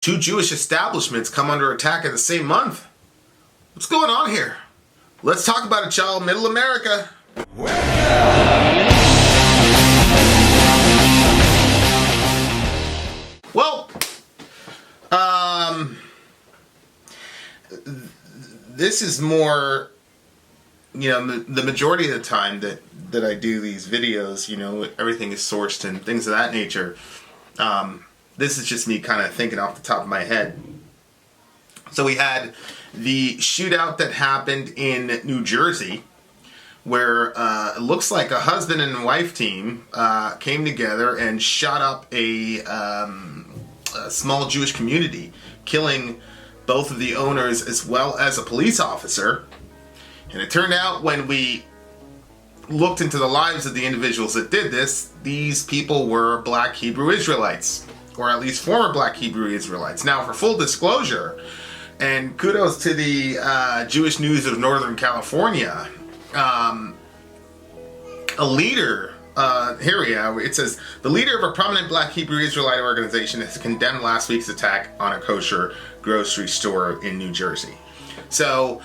Two Jewish establishments come under attack in the same month. What's going on here? Let's talk about it, y'all. Middle America. Well, this is more, the majority of the time that I do these videos, everything is sourced and things of that nature. This is just me kind of thinking off the top of my head. So we had the shootout that happened in New Jersey, where it looks like a husband and wife team came together and shot up a small Jewish community, killing both of the owners as well as a police officer. And it turned out when we looked into the lives of the individuals that did this, these people were Black Hebrew Israelites, or at least former Black Hebrew Israelites. Now, for full disclosure, and kudos to the Jewish News of Northern California, a leader, it says, the leader of a prominent Black Hebrew Israelite organization has condemned last week's attack on a kosher grocery store in New Jersey. So,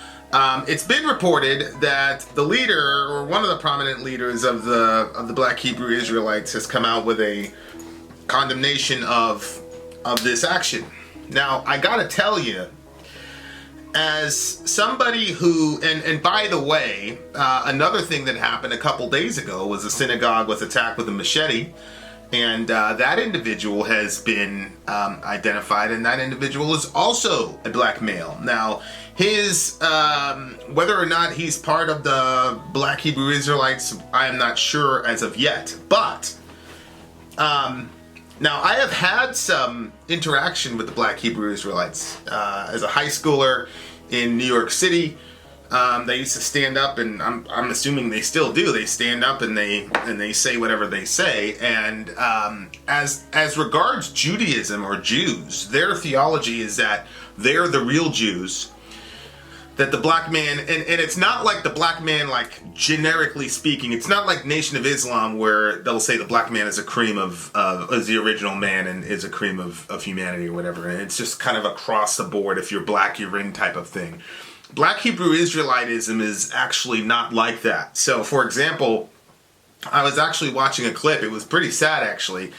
it's been reported that the leader, or one of the prominent leaders of the Black Hebrew Israelites, has come out with a condemnation of this action. Now, I gotta tell you, as somebody who, and by the way, another thing that happened a couple days ago was a synagogue was attacked with a machete, and that individual has been identified, and that individual is also a black male. Now, his, whether or not he's part of the Black Hebrew Israelites, I am not sure as of yet, but now, I have had some interaction with the Black Hebrew Israelites. As a high schooler in New York City, they used to stand up, and I'm assuming they still do. They stand up and they say whatever they say. And as regards Judaism or Jews, their theology is that they're the real Jews. That the black man, and it's not like the black man, like generically speaking, it's not like Nation of Islam where they'll say the black man is a cream of is the original man and is a cream of humanity or whatever. And it's just kind of across the board. If you're black, you're in type of thing. Black Hebrew Israelitism is actually not like that. So, for example, I was actually watching a clip. It was pretty sad, actually.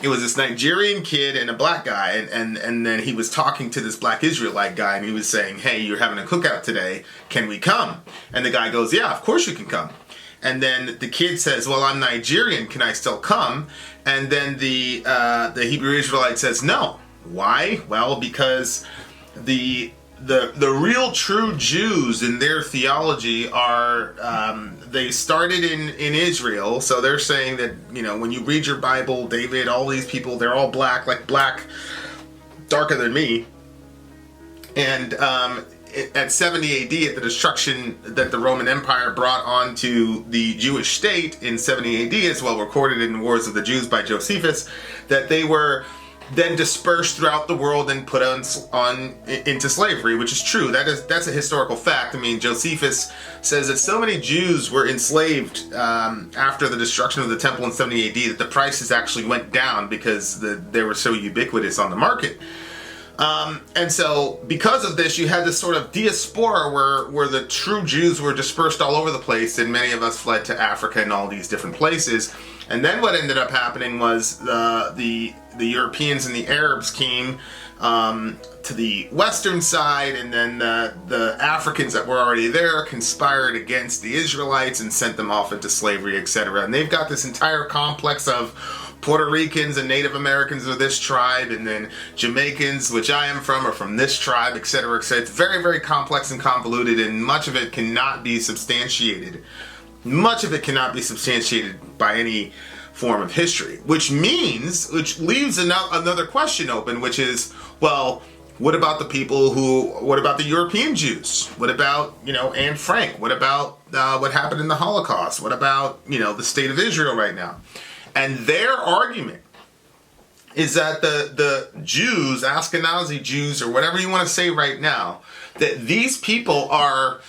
It was this Nigerian kid and a black guy, and then he was talking to this Black Israelite guy, and he was saying, hey, you're having a cookout today, can we come? And the guy goes, yeah, of course you can come. And then the kid says, well, I'm Nigerian, can I still come? And then the Hebrew Israelite says, no. Why? Well, because the real true Jews in their theology are, they started in Israel, so they're saying that, when you read your Bible, David, all these people, they're all black, like black, darker than me. And at 70 AD, at the destruction that the Roman Empire brought onto the Jewish state in 70 AD, as well recorded in the Wars of the Jews by Josephus, that they were then dispersed throughout the world and put into slavery, which is true. That's a historical fact. I mean, Josephus says that so many Jews were enslaved after the destruction of the temple in 70 AD that the prices actually went down because they were so ubiquitous on the market. And so, because of this, you had this sort of diaspora where the true Jews were dispersed all over the place, and many of us fled to Africa and all these different places. And then what ended up happening was the Europeans and the Arabs came to the western side, and then the Africans that were already there conspired against the Israelites and sent them off into slavery, etc. And they've got this entire complex of Puerto Ricans and Native Americans of this tribe, and then Jamaicans, which I am from, are from this tribe, etc., etc. It's very, very complex and convoluted, and much of it cannot be substantiated. Much of it cannot be substantiated by any form of history, which leaves another question open, which is, well, what about the European Jews? What about, Anne Frank? What about what happened in the Holocaust? What about, the state of Israel right now? And their argument is that the Jews, Ashkenazi Jews, or whatever you want to say right now, that these people are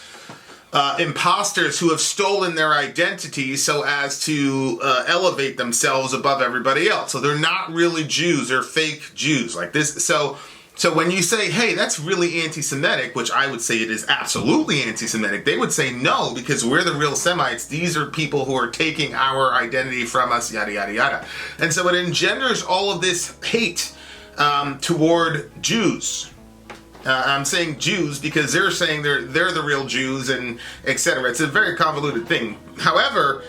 imposters who have stolen their identity so as to elevate themselves above everybody else. So they're not really Jews, they're fake Jews like this. So So when you say, hey, that's really anti-Semitic, which I would say it is absolutely anti-Semitic, they would say no, because we're the real Semites. These are people who are taking our identity from us, yada, yada, yada. And so it engenders all of this hate toward Jews. I'm saying Jews because they're saying they're the real Jews and etc. It's a very convoluted thing. However,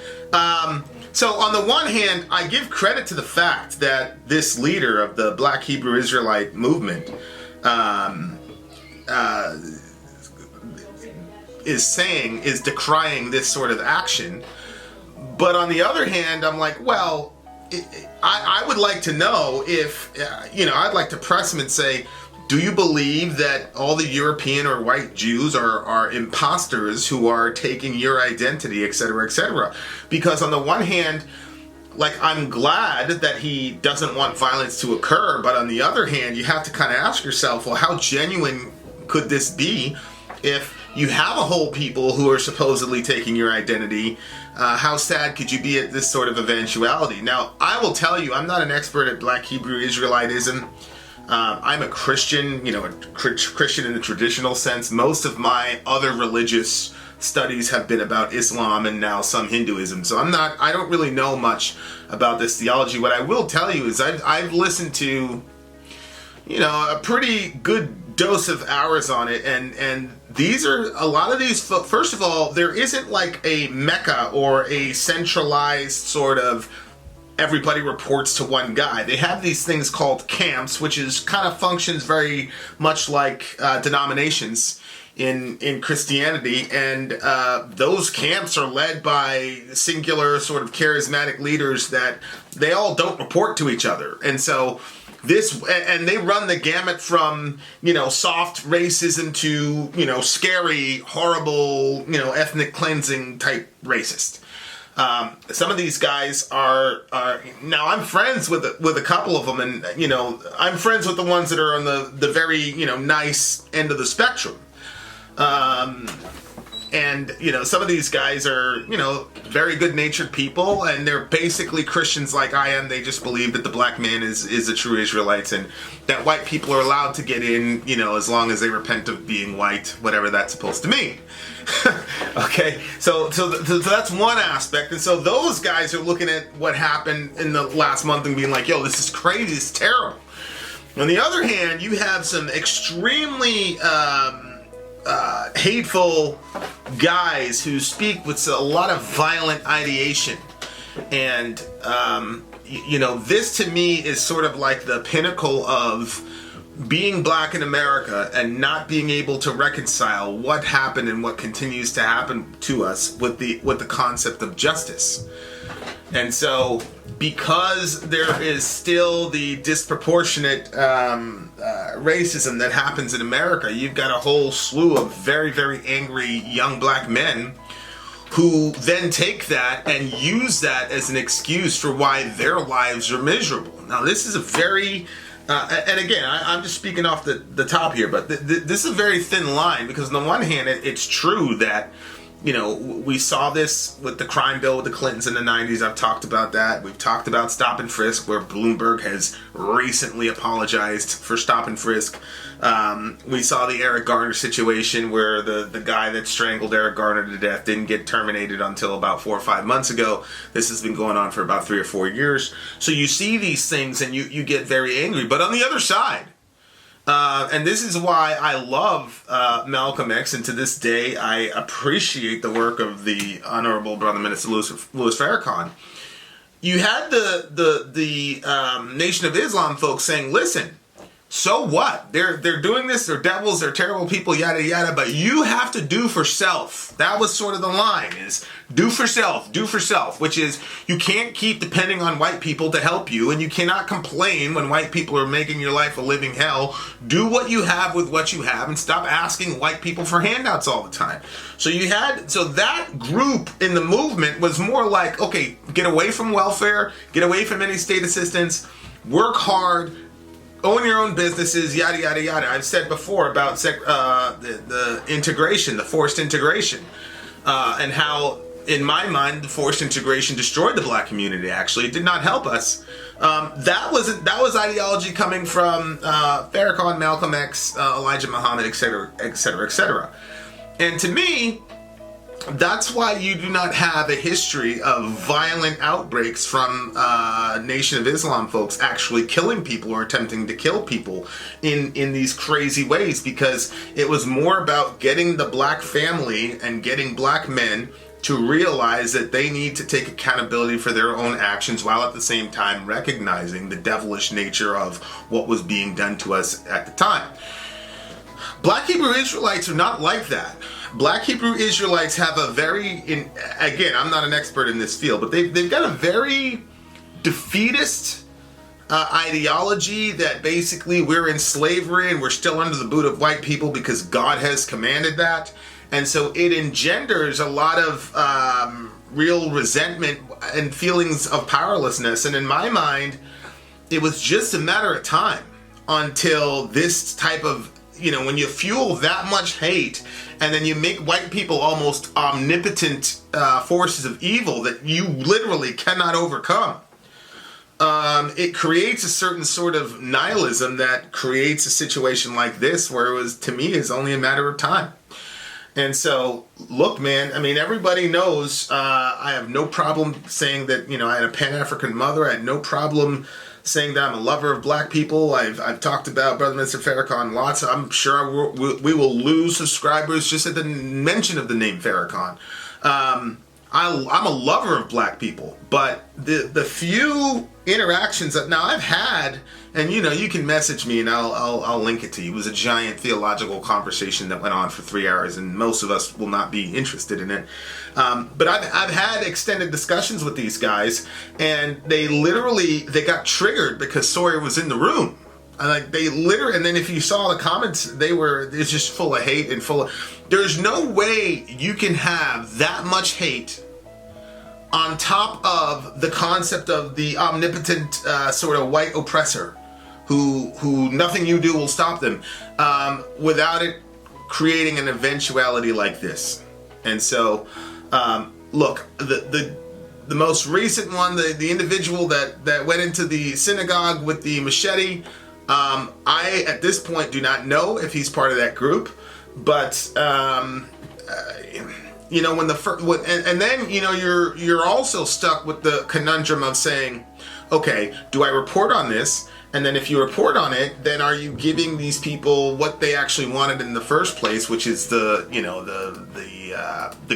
so on the one hand, I give credit to the fact that this leader of the Black Hebrew Israelite movement is decrying this sort of action. But on the other hand, I'm like, well, I would like to know if, I'd like to press him and say, do you believe that all the European or white Jews are imposters who are taking your identity, etc., etc.? Because on the one hand, like, I'm glad that he doesn't want violence to occur, but on the other hand, you have to kind of ask yourself, well, how genuine could this be if you have a whole people who are supposedly taking your identity? How sad could you be at this sort of eventuality? Now, I will tell you, I'm not an expert at Black Hebrew Israelitism. I'm a Christian, a Christian in the traditional sense. Most of my other religious studies have been about Islam and now some Hinduism. So I don't really know much about this theology. What I will tell you is I've listened to, a pretty good dose of hours on it. And these are, a lot of these, first of all, there isn't like a Mecca or a centralized sort of everybody reports to one guy. They have these things called camps, which is kind of functions very much like denominations in Christianity, and those camps are led by singular sort of charismatic leaders that they all don't report to each other. And so and they run the gamut from, soft racism to, scary, horrible, ethnic cleansing type racist. Some of these guys are now I'm friends with a couple of them, and I'm friends with the ones that are on the very nice end of the spectrum. And some of these guys are very good-natured people, and they're basically Christians like I am. They just believe that the black man is a true Israelite, and that white people are allowed to get in, as long as they repent of being white, whatever that's supposed to mean. Okay, so that's one aspect, and so those guys are looking at what happened in the last month and being like, yo, this is crazy, it's terrible. On the other hand, you have some extremely hateful guys who speak with a lot of violent ideation, and this to me is sort of like the pinnacle of being black in America and not being able to reconcile what happened and what continues to happen to us with the concept of justice. And so, because there is still the disproportionate racism that happens in America, you've got a whole slew of very, very angry young black men who then take that and use that as an excuse for why their lives are miserable. Now, this is a very and again, I'm just speaking off the top here, but this is a very thin line, because on the one hand, it's true that, we saw this with the crime bill with the Clintons in the 90s. I've talked about that. We've talked about stop and frisk, where Bloomberg has recently apologized for stop and frisk. We saw the Eric Garner situation where the guy that strangled Eric Garner to death didn't get terminated until about 4 or 5 months ago. This has been going on for about 3 or 4 years. So you see these things and you get very angry. But on the other side, and this is why I love Malcolm X, and to this day I appreciate the work of the Honorable Brother Minister Louis Farrakhan. You had the Nation of Islam folks saying, listen, so what? They're doing this, they're devils, they're terrible people, yada yada, but you have to do for self. That was sort of the line, is do for self, which is you can't keep depending on white people to help you, and you cannot complain when white people are making your life a living hell. Do what you have with what you have, and stop asking white people for handouts all the time. So that group in the movement was more like, okay, get away from welfare, get away from any state assistance, work hard, own your own businesses, yada, yada, yada. I've said before about the integration, the forced integration, and how in my mind, the forced integration destroyed the black community. Actually, it did not help us. That was ideology coming from Farrakhan, Malcolm X, Elijah Muhammad, etc., etc., etc. And to me, that's why you do not have a history of violent outbreaks from Nation of Islam folks actually killing people or attempting to kill people in these crazy ways, because it was more about getting the black family and getting black men to realize that they need to take accountability for their own actions, while at the same time recognizing the devilish nature of what was being done to us at the time. Black Hebrew Israelites are not like that. Black Hebrew Israelites have a again, I'm not an expert in this field, but they've got a very defeatist ideology that basically we're in slavery and we're still under the boot of white people because God has commanded that. And so it engenders a lot of real resentment and feelings of powerlessness. And in my mind, it was just a matter of time until this type of, when you fuel that much hate and then you make white people almost omnipotent forces of evil that you literally cannot overcome, it creates a certain sort of nihilism that creates a situation like this where it was, to me, is only a matter of time. And so, look, man, I mean, everybody knows I have no problem saying that, I had a Pan-African mother. I had no problem saying that I'm a lover of black people. I've talked about Brother Mr. Farrakhan lots. I'm sure we will lose subscribers just at the mention of the name Farrakhan. I'm a lover of black people, but the few interactions that now I've had, and you can message me and I'll link it to you. It was a giant theological conversation that went on for 3 hours, and most of us will not be interested in it. But I've had extended discussions with these guys, and they got triggered because Sawyer was in the room. And then if you saw the comments, it's just full of hate and there's no way you can have that much hate on top of the concept of the omnipotent sort of white oppressor who nothing you do will stop them, without it creating an eventuality like this. And so, look, the most recent one, the individual that went into the synagogue with the machete, I at this point do not know if he's part of that group, but you're also stuck with the conundrum of saying, okay, do I report on this? And then if you report on it, then are you giving these people what they actually wanted in the first place, which is the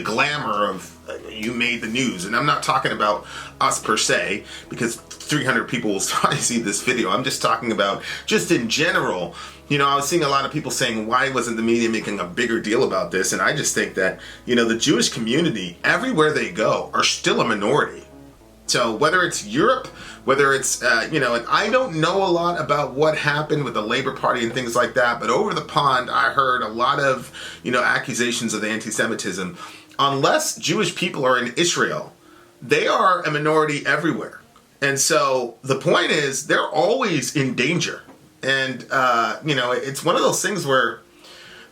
glamour of you made the news? And I'm not talking about us per se, because 300 people will probably see this video. I'm just talking about just in general. I was seeing a lot of people saying, why wasn't the media making a bigger deal about this? And I just think that, the Jewish community, everywhere they go, are still a minority. So whether it's Europe, whether it's, and I don't know a lot about what happened with the Labor Party and things like that, but over the pond, I heard a lot of, accusations of anti-Semitism. Unless Jewish people are in Israel, they are a minority everywhere. And so the point is, they're always in danger. And, it's one of those things where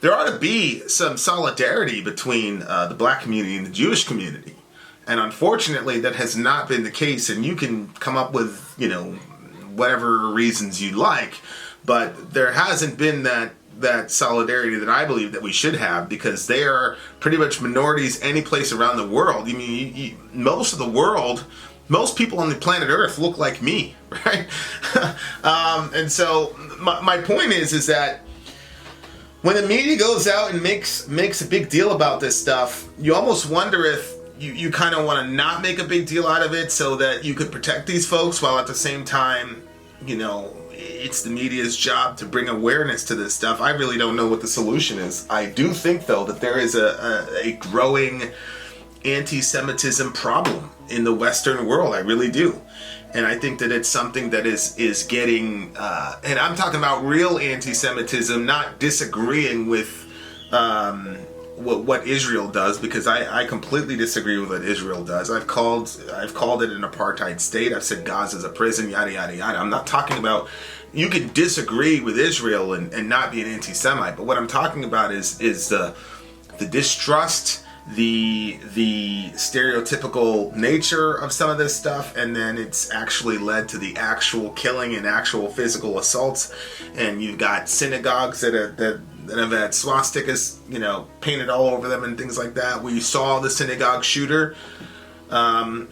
there ought to be some solidarity between the black community and the Jewish community. And unfortunately, that has not been the case. And you can come up with, whatever reasons you like, but there hasn't been that solidarity that I believe that we should have, because they are pretty much minorities any place around the world. I mean, most of the world, most people on the planet Earth look like me, right? And so my point is that when the media goes out and makes a big deal about this stuff, you almost wonder if you kind of want to not make a big deal out of it so that you could protect these folks, while at the same time, it's the media's job to bring awareness to this stuff. I really don't know what the solution is. I do think, though, that there is a growing anti-Semitism problem in the Western world. I really do. And I think that it's something that is getting, and I'm talking about real anti-Semitism, not disagreeing with what Israel does, because I completely disagree with what Israel does. I've called it an apartheid state. I've said Gaza's a prison, yada yada yada. I'm not talking about, you can disagree with Israel and not be an anti-Semite, but what I'm talking about is the distrust the stereotypical nature of some of this stuff, and then it's actually led to the actual killing and actual physical assaults. And you've got synagogues that have had swastikas, painted all over them and things like that. We saw the synagogue shooter,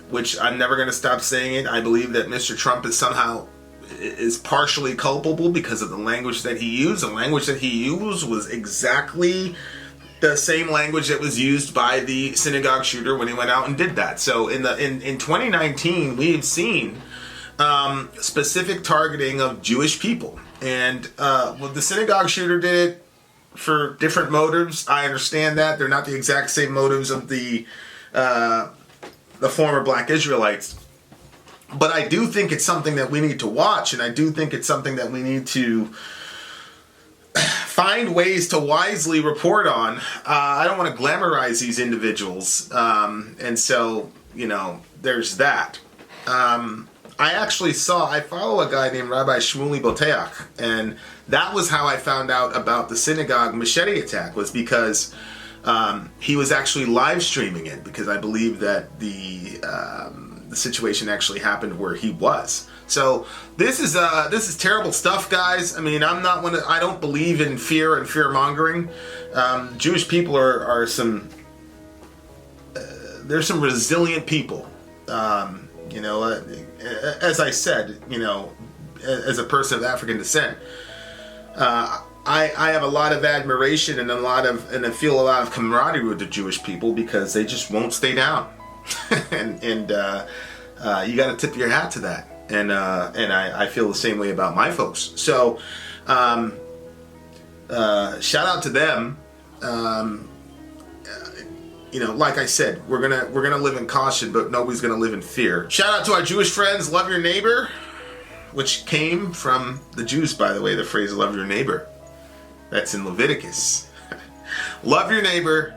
which I'm never going to stop saying it. I believe that Mr. Trump is partially culpable because of the language that he used. The language that he used was exactly the same language that was used by the synagogue shooter when he went out and did that. So in 2019, we've seen specific targeting of Jewish people, and the synagogue shooter did it for different motives. I understand that they're not the exact same motives of the former Black Israelites, but I do think it's something that we need to watch, and I do think it's something that we need to find ways to wisely report on. I don't want to glamorize these individuals, and so there's that. I follow a guy named Rabbi Shmuley Boteach, and that was how I found out about the synagogue machete attack, was because he was actually live streaming it, because I believe that the situation actually happened where he was. So this is terrible stuff, guys. I mean, I don't believe in fear and fear mongering. Jewish people are some they're some resilient people. As I said, as a person of African descent, I have a lot of admiration and I feel a lot of camaraderie with the Jewish people, because they just won't stay down, and you got to tip your hat to that. And I feel the same way about my folks. So shout out to them. Like I said, we're gonna live in caution, but nobody's gonna live in fear. Shout out to our Jewish friends. Love your neighbor, which came from the Jews, by the way. The phrase "love your neighbor," that's in Leviticus. Love your neighbor.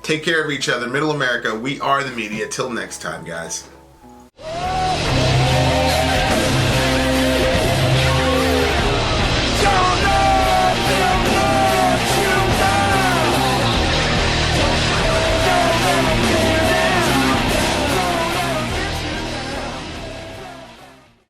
Take care of each other. Middle America, we are the media. Till next time, guys.